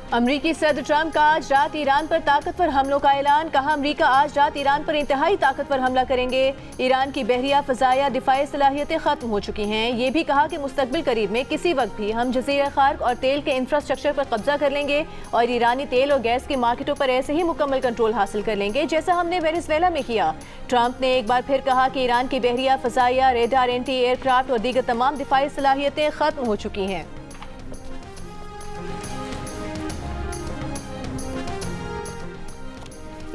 अमरीकी सदर ट्रंप का आज रात ईरान पर ताकतवर हमलों का ऐलान। कहा, अमरीका आज रात ईरान पर इंतहाई ताकतवर हमला करेंगे। ईरान की बहरिया, फजाया, दिफाई सलाहियतें खत्म हो चुकी हैं। ये भी कहा कि मुस्तकबिल करीब में किसी वक्त भी हम जज़ीरा खार्क और तेल के इंफ्रास्ट्रक्चर पर कब्जा कर लेंगे और ईरानी तेल और गैस की मार्केटों पर ऐसे ही मुकम्मल कंट्रोल हासिल कर लेंगे जैसा हमने वेनेजुएला में किया। ट्रंप ने एक बार फिर कहा कि ईरान की बहरिया, फजाया, रेडार, एंटी एयरक्राफ्ट और दीगर तमाम दिफाई सलाहियतें खत्म हो चुकी हैं।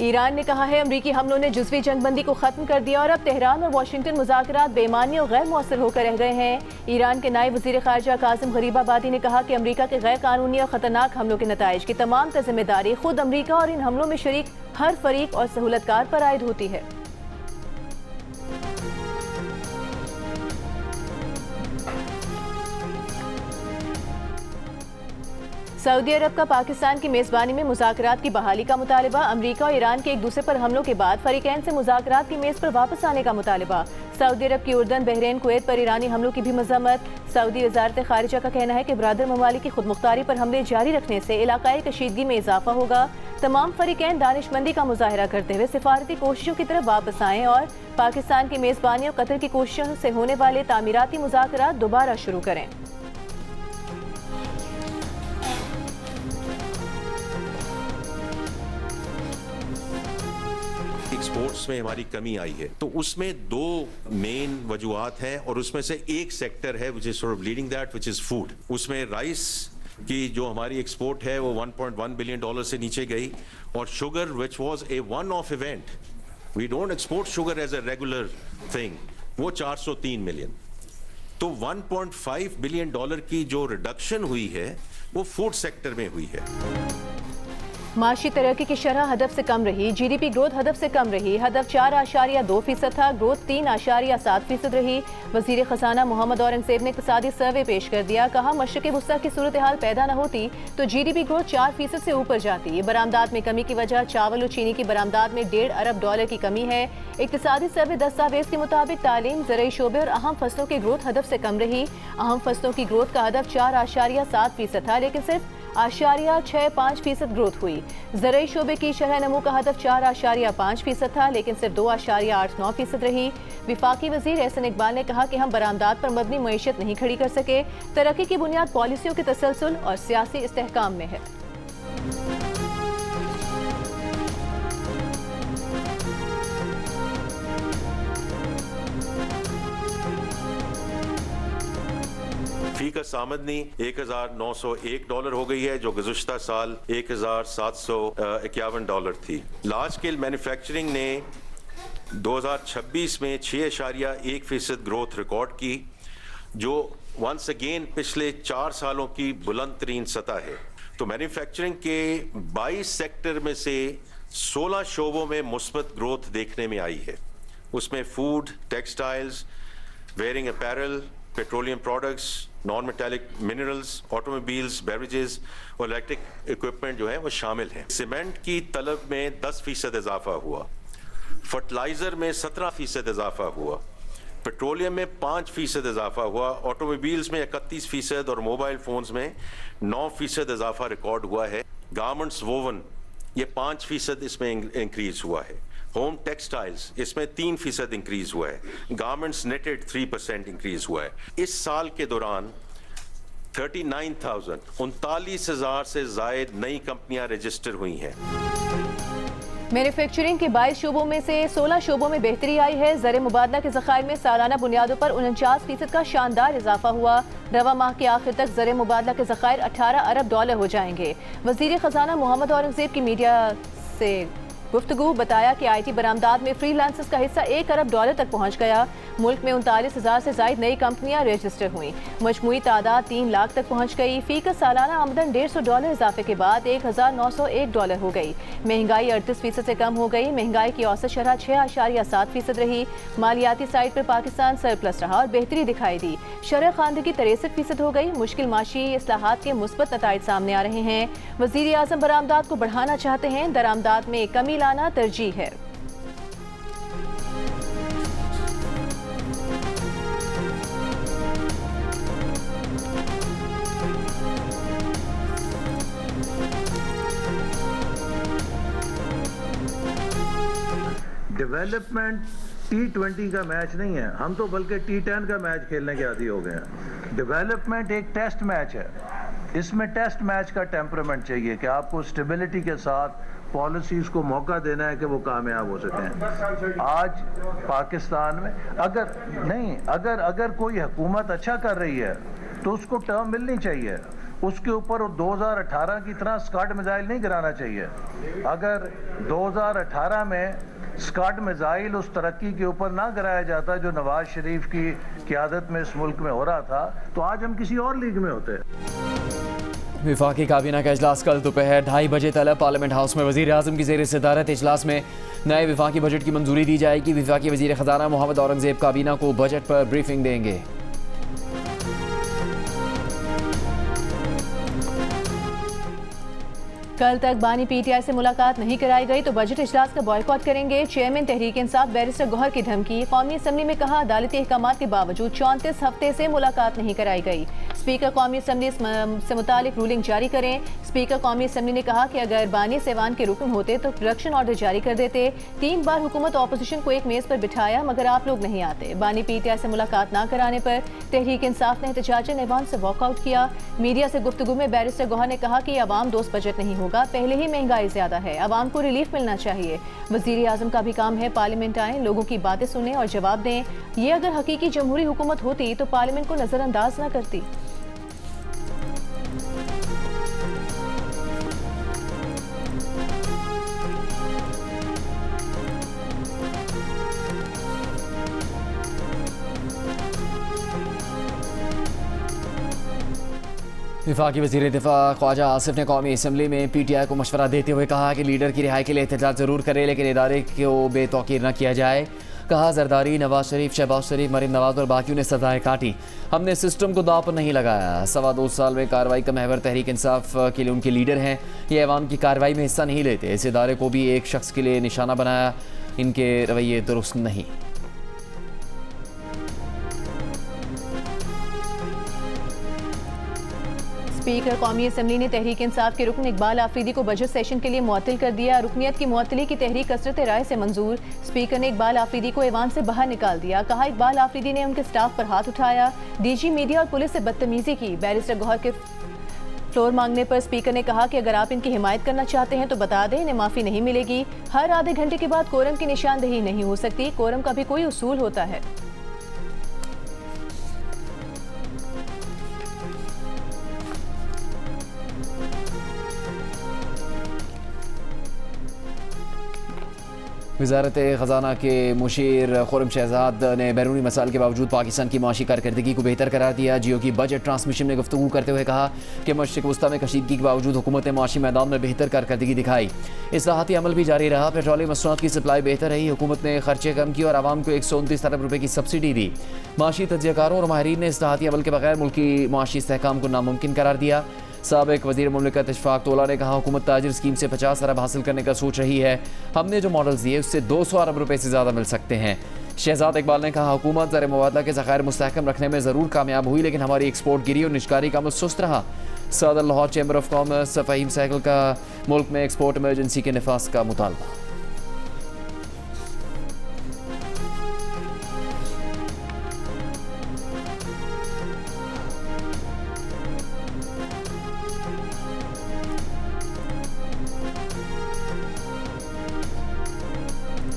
ईरान ने कहा है, अमरीकी हमलों ने जुज़वी जंगबंदी को खत्म कर दिया और अब तेहरान और वाशिंगटन मुज़ाकरात बेमानी और गैर मौसर होकर रह गए हैं। ईरान के नायब वज़ीर ख़ारिजा कासिम गरीबाबादी ने कहा कि अमरीका के गैर कानूनी और ख़तरनाक हमलों के नताइज की तमाम जिम्मेदारी खुद अमरीका और इन हमलों में शरीक हर फरीक और सहूलतकार पर आयद होती है। सऊदी अरब का पाकिस्तान की मेज़बानी में मुज़ाकरात की बहाली का मुतालिबा। अमरीका और ईरान के एक दूसरे पर हमलों के बाद फरीकैन से मुज़ाकरात की मेज़ पर वापस आने का मुतालिबा। सऊदी अरब की उर्दन, बहरीन, कुवैत पर ईरानी हमलों की भी मज़म्मत। सऊदी वज़ारत ख़ारिजा का कहना है कि बरादर ममालिक की खुदमुख्तारी पर हमले जारी रखने से इलाकाई कशीदगी में इजाफा होगा। तमाम फरीकैन दानिशमंदी का मुजाहरा करते हुए सिफारती कोशिशों की तरफ वापस आएँ और पाकिस्तान की मेज़बानी और कतर की कोशिशों से होने वाले तामीराती मुज़ाकरात दोबारा शुरू करें। एक्सपोर्ट्स में हमारी कमी आई है, तो उसमें दो मेन वजूहात हैं और उसमें से एक सेक्टर है which is sort of leading that, which is food. उसमें राइस की जो हमारी एक्सपोर्ट है वो $1.1 बिलियन से नीचे गई और sugar which was a one off event, we don't export sugar as a regular thing, वो 403 मिलियन। तो $1.5 बिलियन की जो रिडक्शन हुई है वो फूड सेक्टर में हुई है। माशी तरक्की की शरह हदफ से कम रही। GDP ग्रोथ हदफ से कम रही। हदफ 4.2% था, ग्रोथ 3.7% रही। वजीर खजाना मोहम्मद औरंगजेब ने इक़्तिसादी सर्वे पेश कर दिया। कहा, मशरिक़ वुस्ता की सूरत हाल पैदा न होती तो GDP ग्रोथ 4% से ऊपर जाती। बरामदात में कमी की वजह चावल और चीनी की बरामदात में $1.5 अरब की कमी है। इक़्तिसादी सर्वे दस्तावेज के मुताबिक तालीम, ज़रई शोबे और अहम फसलों की ग्रोथ हदफ से कम रही। अहम फसलों की ग्रोथ का हदफ 4.7% था, लेकिन सिर्फ 0.65% ग्रोथ हुई। ज़रई शोबे की शरह नमू का हदफ 4.5% था, लेकिन सिर्फ 2.89% रही। विफाकी वजीर एहसन इकबाल ने कहा कि हम बरामदात पर मबनी मईशत नहीं खड़ी कर सके। तरक्की की बुनियाद पॉलिसियों के तसलसल और सियासी इस्तेहकाम में है। फी का आमदनी $1,901 हो गई है, जो गुज़श्ता साल $1,751 थी। लार्ज स्केल मैन्युफैक्चरिंग ने 2026 में 6.1% ग्रोथ रिकॉर्ड की, जो वंस अगेन पिछले 4 सालों की बुलंद तरीन सतह है। तो मैन्युफैक्चरिंग के 22 सेक्टर में से 16 शोबों में मुस्बत ग्रोथ देखने में आई है। उसमें food, textiles, wearing apparel, petroleum products, non metallic minerals, automobiles, beverages और इलेक्ट्रिक इक्विपमेंट जो है वो शामिल हैं। सीमेंट की तलब में 10% इजाफा हुआ, फर्टिलाइजर में 17% इजाफा हुआ, पेट्रोलियम में 5% इजाफा हुआ, ऑटोमोबाइल्स में 31% और मोबाइल फोन्स में 9% इजाफा रिकॉर्ड हुआ है। गारमेंट्स वोवन ये 5% इसमें इंक्रीज हुआ है। होम टेक्सटाइल्स इसमें 3% इंक्रीज हुआ है। गारमेंट्स नेटेड 3% इंक्रीज हुआ है। इस साल के दौरान 39,000 से जायद नई कंपनियां रजिस्टर हुई हैं। मैन्युफैक्चरिंग के 22 शोबों में से 16 शोबों में बेहतरी आई है। ज़र मुबादला के ज़खायर में सालाना बुनियादों पर 49% का शानदार इजाफा हुआ। रवा माह के आखिर तक ज़र मुबादला के ज़खायर $18 अरब हो जाएंगे। वज़ीर ख़जाना मोहम्मद औरंगजेब की मीडिया से गुफ्तगू बताया कि IT बरामदात में फ्रीलांसर्स का हिस्सा $1 अरब तक पहुँच गया। मुल्क में 39,000 से ज़ायद नई कंपनियां रजिस्टर हुई। मजमूई तादाद 3 लाख तक पहुँच गई। फी का सालाना आमदन $150 इजाफे के बाद $1,901 हो गई। महंगाई 38% से कम हो गई। महंगाई की औसत शरह 6.7% रही। मालियाती साइड पर पाकिस्तान सरप्लस रहा और बेहतरी दिखाई दी। शरह खानदगी 63% हो गई। मुश्किल माशी इस्लाहात के मुस्बत नताइज सामने आ रहे हैं। वज़ीर आज़म बरामदात को बढ़ाना चाहते हैं, दरामदात में कमी लाना तरजीह है। डेवलपमेंट T20 का मैच नहीं है, हम तो बल्कि T10 का मैच खेलने के आदी हो गए हैं। डेवलपमेंट एक टेस्ट मैच है, इसमें टेस्ट मैच का टेम्परामेंट चाहिए कि आपको स्टेबिलिटी के साथ पॉलिसीज़ को मौका देना है कि वो कामयाब हो सकें। आज पाकिस्तान में अगर कोई हुकूमत अच्छा कर रही है तो उसको टर्म मिलनी चाहिए, उसके ऊपर 2018 की तरह स्कॉट मिसाइल नहीं गिराना चाहिए। अगर 2018 में स्कॉट मिसाइल उस तरक्की के ऊपर ना गिराया जाता जो नवाज शरीफ की क़यादत में इस मुल्क में हो रहा था, तो आज हम किसी और लीग में होते। वफाकी काबीना का इजलास कल दोपहर 2:30 बजे तलब पार्लियामेंट हाउस में वज़ीर आज़म की ज़ेर सदारत इजलास में नए वफाकी बजट की मंजूरी दी जाएगी। वफाकी वज़ीर ख़जाना मोहम्मद औरंगज़ेब काबीना को बजट पर ब्रीफिंग देंगे। कल तक बानी पीटीआई से मुलाकात नहीं कराई गई तो बजट इजलास का बॉयकॉट करेंगे। चेयरमैन तहरीक इंसाफ बैरिस्टर गौहर की धमकी। कौमी असम्बली में कहा अदालती अहकामात के बावजूद 34 हफ्ते से मुलाकात नहीं कराई गई। स्पीकर कौमी असम्बली से मुतालिक रूलिंग जारी करें। स्पीकर कौमी असम्बली ने कहा कि अगर बानी सेवान के रुकन होते तो प्रोडक्शन ऑर्डर जारी कर देते। 3 बार हुकूमत ऑपोजिशन को एक मेज पर बिठाया मगर आप लोग नहीं आते। बानी पीटीआई से मुलाकात न कराने पर तहरीक इंसाफ ने एहतजाजन ऐवान से वॉकआउट किया। मीडिया से गुफ्तगू में बैरिस्टर गौहर ने कहा कि अवाम दोस्त बजट नहीं होगा, पहले ही महंगाई ज्यादा है, अवाम को रिलीफ मिलना चाहिए। वजीर आजम का भी काम है पार्लियामेंट आए, लोगों की बातें सुने और जवाब दें। ये अगर हकीकी जमहूरी हुकूमत होती तो पार्लियामेंट को नजरअंदाज न करती। वफाकी वज़ीर दिफा ख्वाजा आसिफ ने कौमी असम्बली में पीटीआई को मशवरा देते हुए कहा कि लीडर की रिहाई के लिए एहतजाज ज़रूर करे लेकिन इदारे को बेतौकीर न किया जाए। कहा जरदारी, नवाज शरीफ, शहबाज शरीफ, मरीम नवाज और बाकियों ने सजाएं काटी, हमने सिस्टम को दाव पर नहीं लगाया। 2.25 साल में कार्रवाई का महवर तहरीक इंसाफ के लिए उनके लीडर हैं, ये ऐवान की कार्रवाई में हिस्सा नहीं लेते। इस इदारे को भी एक शख्स के लिए निशाना बनाया, इनके रवैये दुरुस्त नहीं। स्पीकर कौमी असम्बली ने तहरीक इंसाफ के रुकन इकबाल आफरीदी को बजट सेशन के लिए मुअत्तल कर दिया। रुकनियत की मुअत्तली की तहरीक कसरत राय से मंजूर। स्पीकर ने इकबाल आफरीदी को ऐवान से बाहर निकाल दिया। कहा इकबाल आफरीदी ने उनके स्टाफ पर हाथ उठाया, डीजी मीडिया और पुलिस से बदतमीजी की। बैरिस्टर गौहर के फ्लोर मांगने पर स्पीकर ने कहा कि अगर आप इनकी हिमायत करना चाहते हैं तो बता दें, इन्हें माफ़ी नहीं मिलेगी। हर आधे घंटे के बाद कोरम की निशानदेही नहीं हो सकती, कोरम का भी कोई उसूल होता है। वज़ारत ख़जाना के मुशीर खुर्रम शहजाद ने बैरूनी मसाइल के बावजूद पाकिस्तान की माशी कारकर्दगी को बेहतर करार दिया। जियो की बजट ट्रांसमिशन में गुफ्तगू करते हुए कहा कि मशरिक़ वस्ता में कशीदगी के बावजूद हुकूमत ने माशी मैदान में बेहतर कारकर्दगी दिखाई। इस्लाहाती अमल भी जारी रहा। पेट्रोलियम मसनूआत की सप्लाई बेहतर रही। हुकूमत ने खर्चे कम किए और आवाम को 129 अरब रुपये की सब्सिडी दी। माशी तज्ज़ियाकारों और माहिरीन ने इस्लाहाती अमल के बगैर मुल्की माशी इस्तेहकाम को नामुमकिन करार दिया। साबिक वज़ीर मुमलिकत इशफाक तोला ने कहा हुकूमत ताजिर स्कीम से 50 अरब हासिल करने का सोच रही है। हमने जो मॉडल्स दिए उससे 200 अरब रुपये से ज़्यादा मिल सकते हैं। शहजाद इकबाल ने कहा हुकूमत ज़र मुबादला के ज़खायर मुस्तहकम रखने में ज़रूर कामयाब हुई लेकिन हमारी एक्सपोर्ट गिरी और निशकारी का अमल सुस्त रहा। सदर Lahore chamber of commerce Fahim Sehgal का मुल्क में एक्सपोर्ट इमरजेंसी के नफाज का मुतालबा।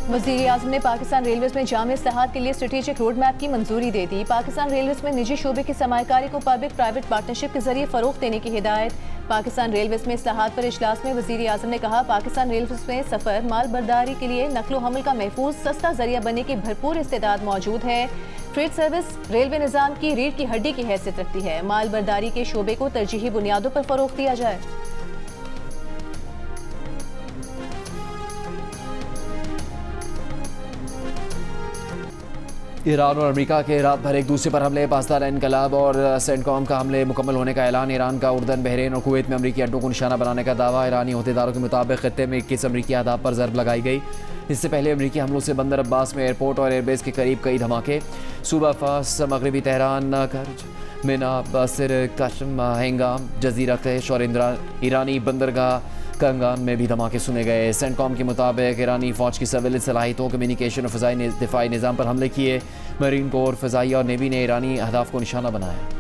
वज़ीर आज़म ने पाकिस्तान रेलवेज़ में जामे इस्लाहात के लिए स्ट्रेटेजिक रोड मैप की मंजूरी दे दी। पाकिस्तान रेलवेज़ में निजी शोबे की सरमायाकारी को पब्लिक प्राइवेट पार्टनरशिप के जरिए फ़रोग़ देने की हिदायत। पाकिस्तान रेलवेज़ में इस्लाहात पर इजलास में वज़ीर आज़म ने कहा पाकिस्तान रेलवेज़ में सफ़र माल बर्दारी के लिए नकलो हमल का महफूज सस्ता जरिया बनने की भरपूर इस्तेदाद मौजूद है। ट्रेड सर्विस रेलवे निज़ाम की रीढ़ की हड्डी की हैसियत रखती है। माल बर्दारी के शोबे को तरजीही बुनियादों पर फ़रोग़ दिया जाए। ईरान और अमेरिका के रात भर एक दूसरे पर हमले, पाकिस्तान इनकलाब और सेंटकॉम का हमले मुकम्मल होने का ऐलान। ईरान का उर्दन, बहरीन और कुवैत में अमरीकी अड्डों को निशाना बनाने का दावा। ईरानी अहदेदारों के मुताबिक खत्ते में 21 अमरीकी अहदाफ पर ज़रब लगाई गई। इससे पहले अमरीकी हमलों से बंदर अब्बास में एयरपोर्ट और एयरबेस के करीब कई धमाके। सूबा फास, मगरबी तेहरान, कर्ज, मिना, बासिर, काशम, हेंगाम, जजीरा कैश और ईरानी बंदरगाह कंगान में भी धमाके सुने गए। सेंटकॉम के मुताबिक ईरानी फौज की सर्विलेंस सलाहियतों, कम्युनिकेशन और फ़ज़ाई दिफाई निज़ाम पर हमले किए। मरीन कोर, फ़ज़ाइया और नेवी ने ईरानी अहदाफ को निशाना बनाया।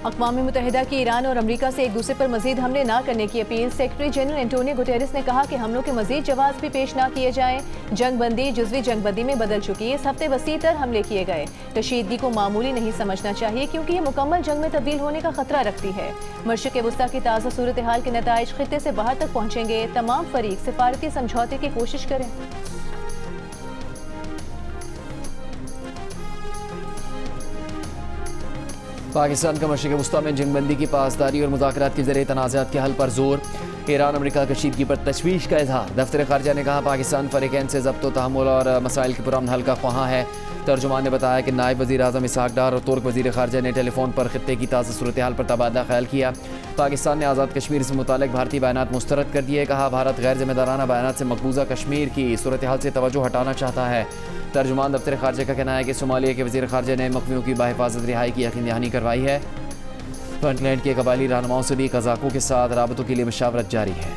अक़वाम मुत्तहिदा की ईरान और अमरीका से एक दूसरे पर मजीद हमले न करने की appeal. Secretary general Antonio Guterres ने कहा कि हमलों के मजीद जवाब भी पेश न किए जाएं। जंग बंदी जुज़वी जंग बंदी में बदल चुकी। इस हफ्ते वसी तर हमले किए गए। कशीदगी को मामूली नहीं समझना चाहिए क्योंकि ये मुकम्मल जंग में तब्दील होने का खतरा रखती है। मशरिक़ वस्ता की ताज़ा सूरत हाल के नताइज खित्ते से बाहर तक पहुँचेंगे। तमाम फरीक सिफारती समझौते की कोशिश करें। पाकिस्तान का मशरिक़ वस्ता में जंगबंदी की पासदारी और मुज़ाकरात के ज़रिए तनाज़ात के हल पर जोर। ईरान अमरीका कशीदगी पर तशवीश का इजहार। दफ्तर ख़ारजा ने कहा पाकिस्तान फ़रीक़ैन से ज़ब्त व तहम्मुल और मसाइल के पुरअमन हल का ख्वाहां है। तर्जुमान ने बताया कि नायब वज़ीर आज़म इसहाक़ डार और तुर्क वज़ीर ख़ारजा ने टेलीफोन पर खित्ते की ताज़ा सूरत हाल पर तबादला ख्याल किया। पाकिस्तान ने आज़ाद कश्मीर से मुतालिक भारतीय बयानात मुस्तरद कर दिए। कहा भारत गैर ज़िम्मेदाराना बयानात से मकबूजा कश्मीर की सूरत हाल से तवज्जो हटाना चाहता है। तर्जुमान दफ्तर ख़ारजा का कहना है कि सोमालिया के वज़ीर ख़ारजा ने मकवियों की बाहिफाजत रिहाई की यकीन दहानी करवाई है। पुंटलैंड के कबायली रहनुमाओं से भी कज़ाकों के साथ राबतों के लिए मशावरत जारी है।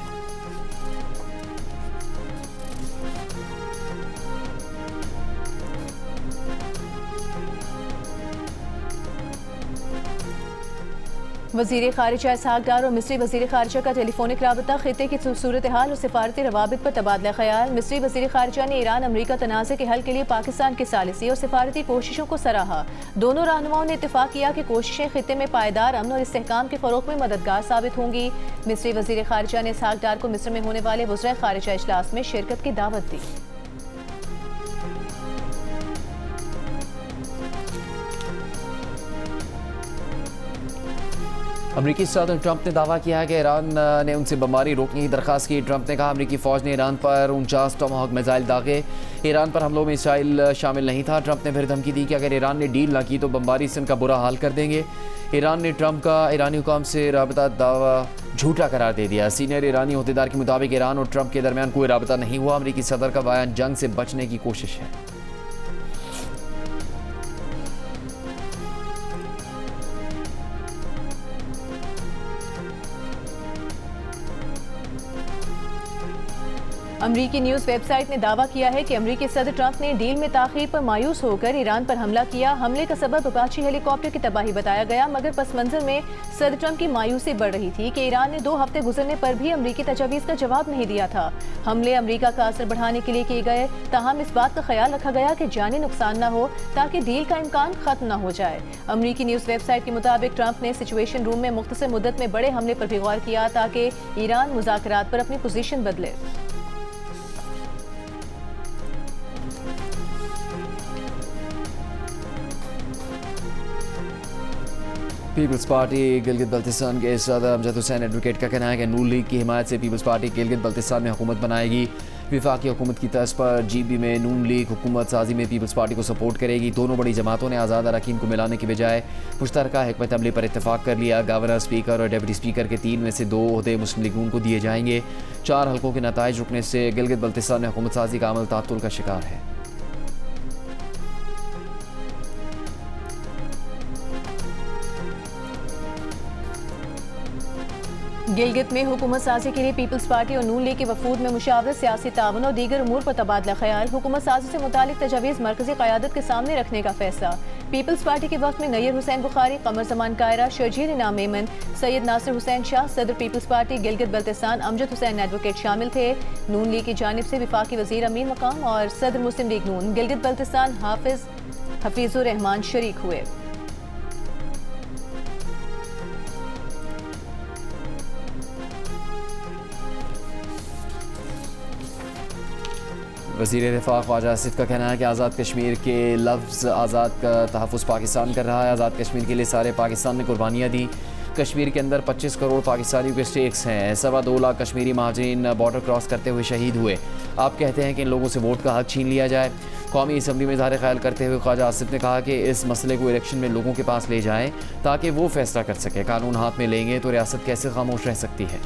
वज़ीर ख़ारिजा इसहाक़ डार और मिस्री वज़ीर ख़ारिजा का टेलीफोनिक राबता खित्ते की सूरत हाल और सिफारती रवाबित पर तबादला ख्याल। मिस्री वज़ीर ख़ारिजा ने ईरान अमरीका तनाज़े के हल के लिए पाकिस्तान की सालिसी और सिफारती कोशिशों को सराहा। दोनों रहनुमाओं ने इत्तेफाक किया कि कोशिशें खित्ते में पायदार अमन और इस्तेहकाम के फ़रोग़ में मददगार साबित होंगी। मिस्री वज़ीर ख़ारिजा ने इसहाक़ डार को मिस्र में होने वाले वज़राए ख़ारिजा इजलास में शिरकत की दावत दी। अमरीकी सदर ट्रंप ने दावा किया है कि ईरान ने उनसे बमबारी रोकने की दरख्वास्त की। ट्रंप ने कहा अमरीकी फ़ौज ने ईरान पर 49 टॉमहॉक मिसाइल दागे। ईरान पर हमलों में इसराइल शामिल नहीं था। ट्रंप ने फिर धमकी दी कि अगर ईरान ने डील ना की तो बमबारी से उनका बुरा हाल कर देंगे। ईरान ने ट्रंप का ईरानी हुकाम से राबता दावा झूठा करार दे दिया। सीनियर ईरानी अहदेदार के मुताबिक ईरान और ट्रंप के दरमियान कोई राबता नहीं हुआ। अमरीकी सदर का बयान जंग से बचने की कोशिश है। अमरीकी न्यूज़ वेबसाइट ने दावा किया है कि अमरीकी सदर ट्रंप ने डील में ताख़ीर पर मायूस होकर ईरान पर हमला किया। हमले का सबब अपाची हेलीकॉप्टर की तबाही बताया गया, मगर पस मंज़र में सदर ट्रंप की मायूसी बढ़ रही थी कि ईरान ने 2 हफ्ते गुजरने पर भी अमरीकी तजावीज़ का जवाब नहीं दिया था। हमले अमरीका का असर बढ़ाने के लिए किए गए, ताहम इस बात का ख्याल रखा गया कि जानी नुकसान न हो ताकि डील का इम्कान खत्म न हो जाए। अमरीकी न्यूज़ वेबसाइट के मुताबिक ट्रंप ने सिचुएशन रूम में मुख्तसर मुद्दत में बड़े हमले पर भी गौर किया ताकि ईरान मुज़ाकरात पर अपनी पोजीशन बदले। पीपल्स पार्टी गिलगित बल्तिस्तान के सदर अमजद हुसैन एडवोकेट का कहना है कि नून लीग की हिमायत से पीपल्स पार्टी गिलगित बल्तिस्तान में हुकूमत बनाएगी। विफाकी हुकूमत की तर्ज पर GB में नून लीग हुकूमत साजी में पीपल्स पार्टी को सपोर्ट करेगी। दोनों बड़ी जमातों ने आज़ाद अरकान को मिलाने की बजाय मुश्तरका हिकमत अमली पर इत्तेफाक कर लिया। गवर्नर, स्पीकर और डिप्टी स्पीकर के 3 में से 2 ओहदे मुस्लिम लीग नून को दिए जाएंगे। 4 हल्कों के नताइज रुकने से गिलगित बल्तिस्तान में हुकूमत साजी का अमल तातुल का शिकार है। गिलगित में हुकूमत साजी के लिए पीपल्स पार्टी और नून लीग के वफूद में मुशावरत, सियासी तावन और दीगर उमूर पर तबादला ख्याल। हुकूमत साजी से मुतालिक तजावीज़ मरकजी क़यादत के सामने रखने का फैसला। पीपल्स पार्टी के वक्त में नैयर हुसैन बुखारी, कमर जमान कायरा, शर्जील इनाम मेमन, सैयद नासिर हुसैन शाह, सदर people's party Gilgit Baltistan Amjad Hussain advocate शामिल थे। नून लीग की जानिब से विफाकी वज़ीर अमीन मकाम और सदर मुस्लिम लीग नून गिलगित बल्तिस्तान हफीजुर रहमान शरीक हुए। वज़ीर दिफ़ा ख्वाजा आसिफ का कहना है कि आज़ाद कश्मीर के लफ्ज़ आज़ाद का तहफ़्फ़ुज़ पाकिस्तान कर रहा है। आज़ाद कश्मीर के लिए सारे पाकिस्तान ने कुर्बानियाँ दी। कश्मीर के अंदर 25 करोड़ पाकिस्तानियों के स्टेक्स हैं। 2.25 लाख कश्मीरी महाजरीन बॉर्डर क्रॉस करते हुए शहीद हुए। आप कहते हैं कि इन लोगों से वोट का हक छीन लिया जाए। कौमी असम्बली में इज़हार ख्याल करते हुए ख्वाजा आसिफ ने कहा कि इस मसले को इलेक्शन में लोगों के पास ले जाएँ ताकि वो फैसला कर सके। कानून हाथ में लेंगे तो रियासत कैसे खामोश रह सकती है।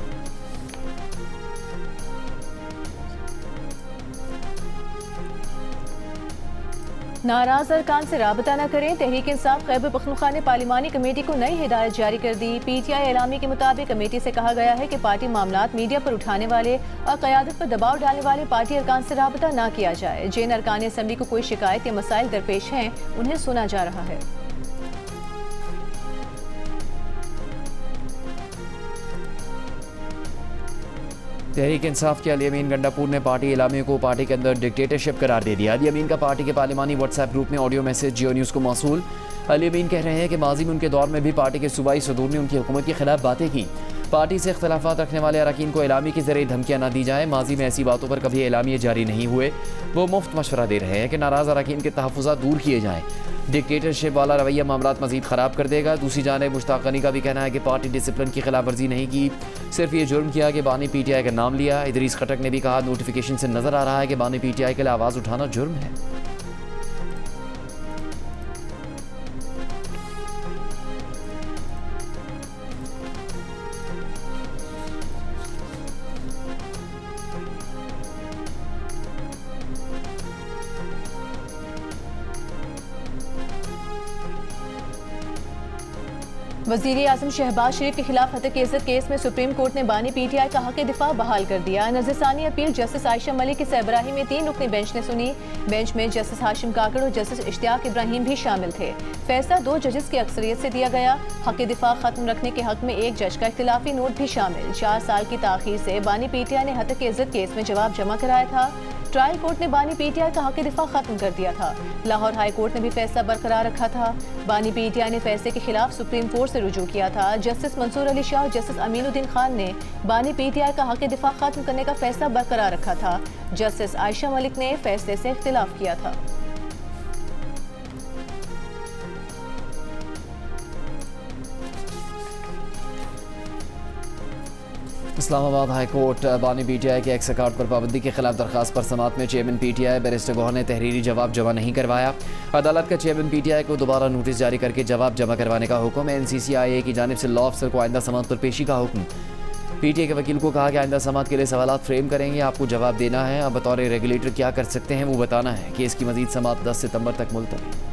नाराज अरकान से राबता न करें। तहरीक इंसाफ खैबर पख्तूनख्वा ने पार्लिमानी कमेटी को नई हिदायत जारी कर दी। PTI एलामी के मुताबिक कमेटी से कहा गया है कि पार्टी मामलात मीडिया पर उठाने वाले और क़यादत पर दबाव डालने वाले पार्टी अरकान से राबता न किया जाए। जिन अरकान असम्बली को कोई शिकायत या मसाइल दरपेश हैं उन्हें सुना जा रहा है। तहरीक इंसाफ के अली अमीन गंडापुर ने पार्टी एलामियों को पार्टी के अंदर डिक्टेटरशिप करार दे दिया। अली अमीन का पार्टी के पार्लिमानी व्हाट्सएप ग्रुप में ऑडियो मैसेज जियो न्यूज़ को मौसूल। अली अमीन कह रहे हैं कि माजी में उनके दौर में भी पार्टी के सूबाई सदूर ने उनकी हुकूमत के खिलाफ बातें की। पार्टी से इख्तलाफात रखने वाले अरकान को एलामी के जरिए धमकियाँ न दी जाए। माजी में ऐसी बातों पर कभी एलामिये जारी नहीं हुए। वो मुफ्त मशवरा दे रहे हैं कि नाराज़ अरकान के तहफ़्फ़ुज़ात दूर किए जाएँ। डिक्टेटरशिप वाला रवैया मामलात मज़ीद ख़राब कर देगा। दूसरी जानिब मुश्ताक गनी का भी कहना है कि पार्टी डिसिप्लिन की खिलाफ वर्जी नहीं की, सिर्फ ये जुर्म किया कि बानी PTI का नाम लिया। इदरीस खटक ने भी कहा नोटिफिकेशन से नज़र आ रहा है कि बानी PTI के लिए आवाज़ उठाना जुर्म है। वज़ीर आज़म शहबाज शरीफ के खिलाफ हत्या इज़्ज़त केस में सुप्रीम कोर्ट ने बानी PTI का हक़ दिफा बहाल कर दिया। नज़रसानी अपील जस्टिस आयशा मलिक की सरबराही में 3 रुकनी बेंच ने सुनी। बेंच में जस्टिस हाशिम काकड़ और जस्टिस इश्तियाक इब्राहिम भी शामिल थे। फैसला 2 जजेस की अक्सरियत से दिया गया। हक़ दिफा खत्म रखने के हक़ में 1 जज का इख्तिलाफी नोट भी शामिल। 4 साल की ताख़ीर से बानी PTI ने हत्या इज़्ज़त केस में जवाब जमा कराया था। ट्रायल कोर्ट ने बानी PTI का हक़ दिफा खत्म कर दिया था। लाहौर हाई कोर्ट ने भी फैसला बरकरार रखा था। बानी PTI ने फैसले के खिलाफ सुप्रीम कोर्ट से रुजू किया था। जस्टिस मंसूर अली शाह और जस्टिस अमीनुद्दीन खान ने बानी PTI का हक़ दिफा खत्म करने का फैसला बरकरार रखा था। जस्टिस आयशा मलिक ने फैसले से इख्तिलाफ किया था। इस्लामाबाद हाई कोर्ट बानी PTI के एक्स अकाउंट पर पाबंदी के खिलाफ दरखास्त पर समात में चेयरमैन PTI बैरिस्टर गौहर ने तहरीरी जवाब जमा नहीं करवाया। अदालत का चेयरमैन PTI को दोबारा नोटिस जारी करके जवाब जमा करवाने का हुक्म। NCCIA की जानिब से लॉ अफसर को आइंदा समात पर पेशी का हुक्म। PTI के वकील को कहा कि आइंदा समात के लिए सवालात फ्रेम करेंगे, आपको जवाब देना है। अब बतौर रेगुलेटर क्या कर सकते हैं वो बताना है। केस की मजीद समात 10 सितंबर तक मुलतवी।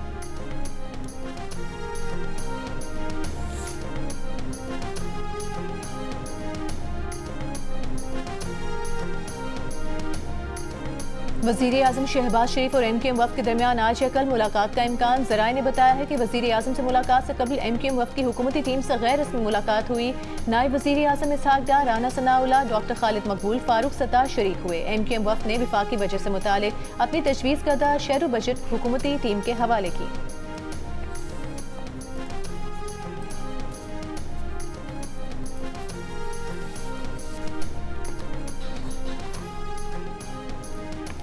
वज़ीर आज़म शहबाज शरीफ और MQM वफ़द के दरमियान आज या कल मुलाकात का इम्कान। ज़राए ने बताया है कि वज़ीर आज़म से मुलाकात से कबल MQM वफ़द की हुकूमती टीम से गैर रस्मी मुलाकात हुई। नायब वज़ीर आज़म इसहाक डार, राना सनाउल्लाह, डॉक्टर खालिद मकबूल, फारूक सत्तार शरीक हुए। MQM वफ़द ने विफाकी बजट से मुतालिक अपनी तजवीज़ करदा शहरी बजट हुकूमती टीम के हवाले की।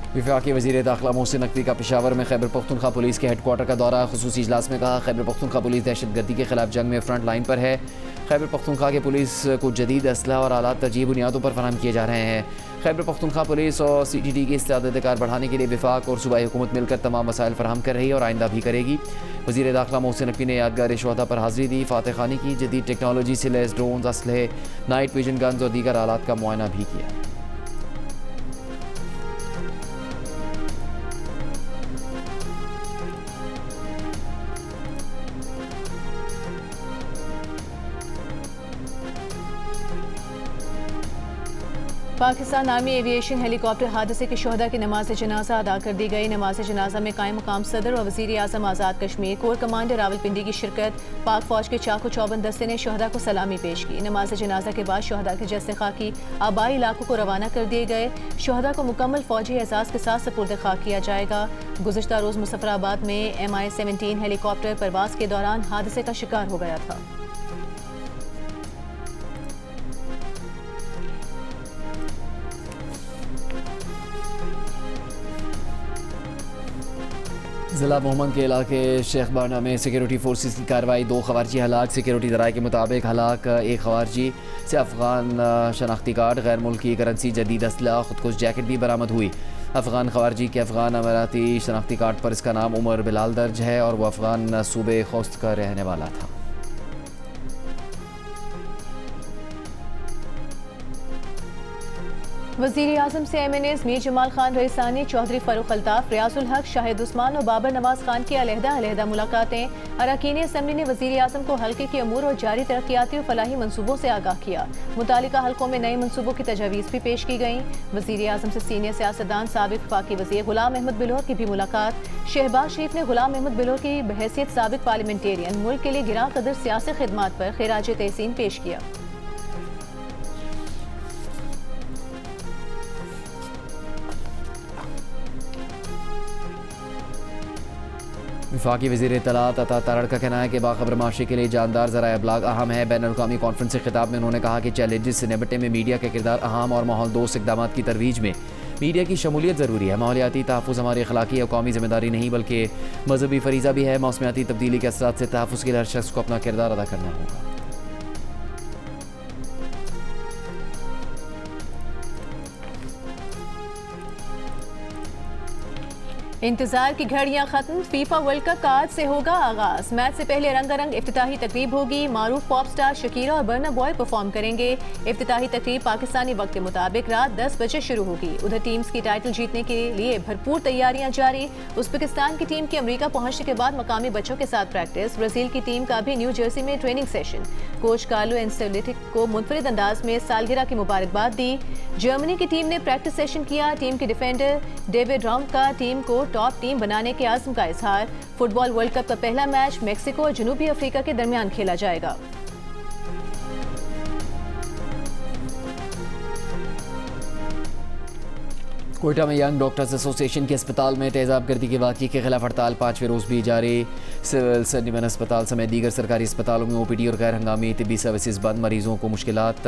वफाकी वज़ीर दाखिला मोहसिन नकवी का पेशावर में खैबर पख्तूनख्वा पुलिस के हेडक्वार्टर का दौरा। खुसूसी इजलास में कहा खैबर पख्तूनख्वा पुलिस दहशतगर्दी के खिलाफ जंग में फ्रंट लाइन पर है। खैबर पख्तूनख्वा के पुलिस को जदीद असलहा और आलात तरजीह बुनियादों पर फराहम किए जा रहे हैं। खैबर पख्तूनख्वा पुलिस और CTD की इस्तेदाद कार बढ़ाने के लिए विफाक और सूबाई हुकूमत मिलकर तमाम मसाइल फराहम कर रही है और आइंदा भी करेगी। वज़ीर दाखिला मोहसिन नकवी ने यादगार शुहदा पर हाज़िरी दी, फातह खानी की, जदीद टेक्नोलॉजी से lace drone, असलहे, night vision guns और दीगर आलात का मुआयना भी किया। पाकिस्तान आर्मी एविएशन हेलीकॉप्टर हादसे के शुहदा की नमाज जनाजा अदा कर दी गई। नमाज जनाजा में कायम मकाम सदर और वज़ीर आज़म आज़ाद कश्मीर, कोर कमांडर रावलपिंडी की शिरकत। पाक फौज के चाकू चौबंद दस्ते ने शुहदा को सलामी पेश की। नमाज जनाजा के बाद शुहदा के जस्ते खाकी आबाई इलाकों को रवाना कर दिए गए। शुहदा को मुकम्मल फौजी एजाज़ के साथ सपुर्द खाक किया जाएगा। गुज़श्ता रोज़ मुजफ्फराबाद में MI-17 हेलीकॉप्टर परवाज के दौरान हादसे का शिकार हो गया था। ज़िला मोहम्मद के इलाके शेख बाना में सिक्योरिटी फोर्सेस की कार्रवाई, 2 खवारजी हलाक। सिक्योरिटी ज़राए के मुताबिक हलाक 1 खवारजी से अफ़गान शनाख्ती कार्ड, गैर मुल्की करेंसी, जदीद असला, खुदकुश जैकेट भी बरामद हुई। अफ़गान खवारजी के अफ़गान अमाराती शनाख्ती कार्ड पर इसका नाम उमर बिलाल दर्ज है और वह अफ़गान सूबे खोस्त का रहने वाला था। वज़ीर आज़म से MNAs मीर जमाल खान रईसानी, चौधरी फ़ारूक अल्ताफ़, रियाजुल हक, शाहिद उस्मान और बाबर नवाज खान की अलहदा मुलाकातें। अरकान असम्बली ने वज़ीर आज़म को हल्के के अमूर और जारी तरक्याती और फलाही मनसूबों से आगाह किया। मुतालिका हल्कों में नए मनसूबों की तजावीज़ भी पेश की गईं। वज़ीर आज़म से सीनियर सियासतदान साबिक़ वफाकी वज़ीर गुलाम अहमद बिलोर की भी मुलाकात। शहबाज शरीफ ने गुलाम अहमद बिलोर की बहैसियत साबिक़ पार्लियामेंटेरियन मुल्क के लिए गिरां कदर सियासी खिदमात पर खिराज तहसीन पेश किया। वफाकी वज़ीर इत्तलात अता तारड़ का कहना है कि बाखबर माशी के लिए जानदार ज़राए अबलाग अहम है। बैन अवी कॉन्फ्रेंस से खिताब में उन्होंने कहा कि चैलेंजेस से निपटने में मीडिया का किरदार अहम और माहौल दोस्त इक़दामात की तरवीज में मीडिया की शमूलियत ज़रूरी है। माहौलियाती तहफ़्फ़ुज़ हमारी अखलाकी और कौमी ज़िम्मेदारी नहीं बल्कि मजहबी फरीज़ा भी है। मौसमियाती तब्दीली के असरात से तहफ़्फ़ुज़ के लिए हर शख्स को अपना किरदार अदा करना होगा। इंतजार की घड़ियां खत्म, फीफा वर्ल्ड कप का आज से होगा आगाज। मैच से पहले रंगारंग इफ्तिताही तकरीब होगी। मारूफ पॉप स्टार शकीरा और बर्ना बॉय परफॉर्म करेंगे। इफ्तिताही तकरीब पाकिस्तानी वक्त के मुताबिक रात 10 बजे शुरू होगी। उधर टीम्स की टाइटल जीतने के लिए भरपूर तैयारियां जारी। उज़्बेकिस्तान की टीम की अमेरिका पहुंचने के बाद मकामी बच्चों के साथ प्रैक्टिस। ब्राजील की टीम का भी न्यू जर्सी में training session. Coach Carlo Ancelotti को मुनफरिद अंदाज में सालगिरह की मुबारकबाद दी। जर्मनी की टीम ने प्रैक्टिस सेशन किया। टीम के डिफेंडर डेविड राउम का टीम को टॉप टीम बनाने के आज़म का इजहार। फुटबॉल वर्ल्ड कप का पहला मैच मेक्सिको और जनूबी अफ्रीका के दरमियान खेला जाएगा। कोयटा में यंग डॉक्टर्स एसोसिएशन के अस्पताल में तेज़ाब गर्दी के वाक़े के खिलाफ हड़ताल 5वें रोज़ भी जारी। सिविल सर्जन अस्पताल समेत दीगर सरकारी अस्पतालों में OPD और गैर हंगामी तिब्बी सर्विसेज बंद। मरीजों को मुश्किलात।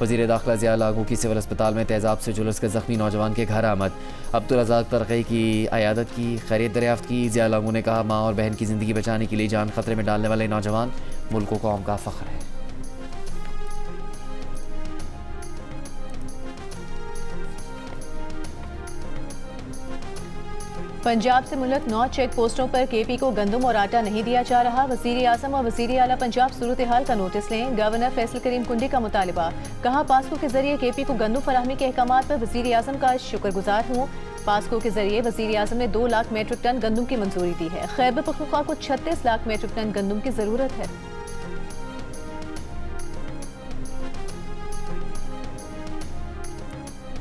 वज़ीर दाखिला ज़िया लागू की सिविल अस्पताल में तेज़ाब से झुलस कर ज़ख्मी नौजवान के घर आमद। अब्दुल रज़ाक तरक़ी की अयादत की, खैरियत दरियाफ्त की। ज़िया लागू ने कहा, माँ और बहन की ज़िंदगी बचाने के लिए जान खतरे में डालने वाले नौजवान मुल्क को कौम का फ़ख्र है। पंजाब से मुल्क 9 चेक पोस्टों पर KP को गंदम और आटा नहीं दिया जा रहा। वज़ीर आज़म और वज़ीर आला पंजाब सूरत हाल का नोटिस लें। गवर्नर फैसल करीम कुंडी का मुतालिबा। कहा, पास्को के जरिए KP को गंदम फराहमी के अहकामात पर वज़ीर आज़म का शुक्रगुजार हूँ। पास्को के जरिए वज़ीर आज़म ने 2 लाख मेट्रिक टन गंदम की मंजूरी दी है। खैबर पख्तूनख्वा को 36 लाख मेट्रिक टन गंदम की ज़रूरत है।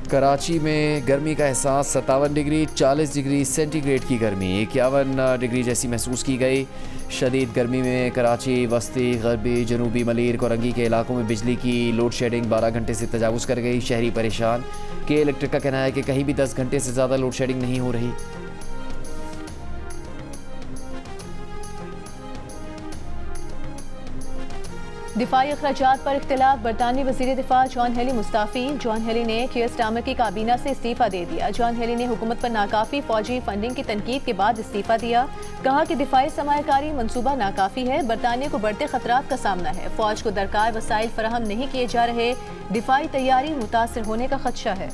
कराची में गर्मी का एहसास। 57 डिग्री 40 डिग्री सेंटीग्रेड की गर्मी 51 डिग्री जैसी महसूस की गई। शदीद गर्मी में कराची, वस्ती, गरबी, जनूबी, मलीर, कोरंगी के इलाकों में बिजली की लोड शेडिंग 12 घंटे से तजावुज़ कर गई। शहरी परेशान। के इलेक्ट्रिक का कहना है कि कहीं भी 10 घंटे से ज़्यादा लोड शेडिंग नहीं हो रही। दिफाई अखराजात पर इख्तिलाफ। बरतानवी वज़ीर दिफा जॉन हेली मुस्ताफ़ी। जॉन हेली ने कियर स्टार्मर की काबीना से इस्तीफ़ा दे दिया। जॉन हेली ने हुकूमत पर नाकाफ़ी फौजी फंडिंग की तनकीद के बाद इस्तीफ़ा दिया। कहा कि दिफाई सरमायाकारी मनसूबा नाकाफ़ी है। बरतानिया को बढ़ते खतरात का सामना है। फ़ौज को दरकार वसाइल फराहम नहीं किए जा रहे। दिफाई तैयारी मुतासर होने का खदशा है।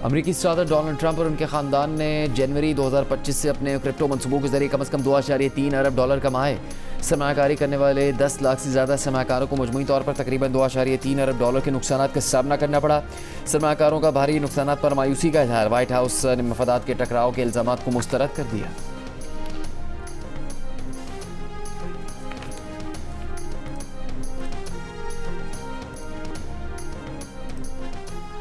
अमरीकी सदर डोनाल्ड ट्रंप और उनके ख़ानदान ने जनवरी 2025 से अपने क्रिप्टो मनसूबों के जरिए कम से कम $2.3 अरब कमाए। सरमायाकारी करने वाले 10 लाख से ज़्यादा सरमायाकारों को मजमूई तौर पर तकरीबन $2.3 अरब के नुकसानात का सामना करना पड़ा। सरमायाकारों का भारी नुकसानात पर मायूसी का इजहार। वाइट हाउस ने मफादात के टकराव के इल्ज़ामात को मुस्तरद कर दिया।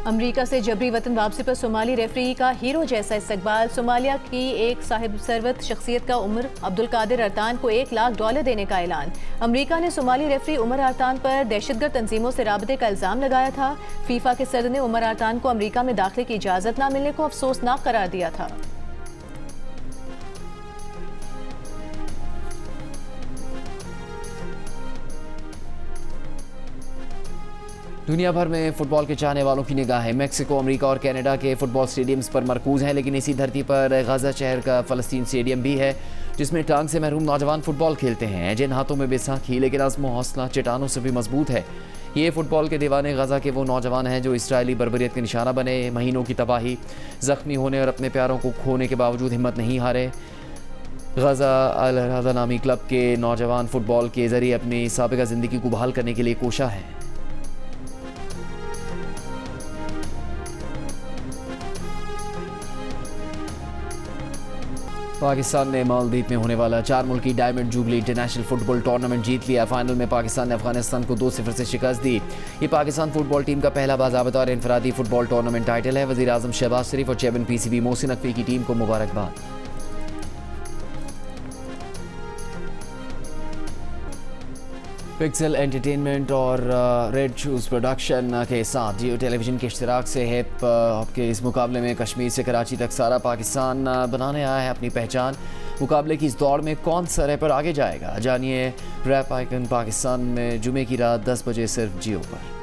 अमरीका से जबरी वतन वापसी पर सोमाली रेफरी का हीरो जैसा इस्तकबाल। सोमालिया की एक साहिब सरवत शख्सियत का उमर अब्दुल कादिर अरतान को $1 लाख देने का ऐलान। अमरीका ने सोमाली रेफरी उमर अरतान पर दहशतगर्द तंजीमों से राबते का इल्ज़ाम लगाया था। फीफा के सदर ने उमर अरतान को अमरीका में दाखिले की इजाज़त न मिलने को अफसोसनाक करार दिया था। दुनिया भर में फुटबॉल के चाहने वालों की निगाहें मेक्सिको, अमेरिका और कनाडा के फुटबॉल स्टेडियम्स पर मरकूज़ हैं, लेकिन इसी धरती पर गाज़ा शहर का फ़लस्तीन स्टेडियम भी है जिसमें टांग से महरूम नौजवान फुटबॉल खेलते हैं, जिन हाथों में बेसाखी लेकिन आज़्म व हौसला चट्टानों से भी मजबूत है। ये फुटबॉल के दीवाने गाज़ा के वो नौजवान हैं जो इसराइली बर्बरियत के निशाना बने। महीनों की तबाही, ज़ख्मी होने और अपने प्यारों को खोने के बावजूद हिम्मत नहीं हारे। गजा अल इरादा नामी क्लब के नौजवान फुटबॉल के जरिए अपनी साबिका ज़िंदगी को बहाल करने के लिए कोशा है। पाकिस्तान ने मालदीव में होने वाला 4 मुल्की diamond jubilee international football tournament जीत लिया। फाइनल में पाकिस्तान ने अफगानिस्तान को 2-0 से शिकस्त दी। ये पाकिस्तान फुटबॉल टीम का पहला बाज़ाबता और इनफरादी फुटबॉल टूर्नामेंट टाइटल है। वज़ीर आज़म शहबाज शरीफ और चेयरमैन PCB मोहसिन नकवी की टीम को मुबारकबाद। पिक्सल एंटरटेनमेंट और रेड शूज़ प्रोडक्शन के साथ जियो टेलीविज़न के इश्तिराक से हिप हॉप के इस मुकाबले में कश्मीर से कराची तक सारा पाकिस्तान बनाने आया है अपनी पहचान। मुकाबले की इस दौड़ में कौन सरह पर आगे जाएगा, जानिए। रैप आइकन पाकिस्तान में जुमे की रात 10 बजे सिर्फ जियो पर।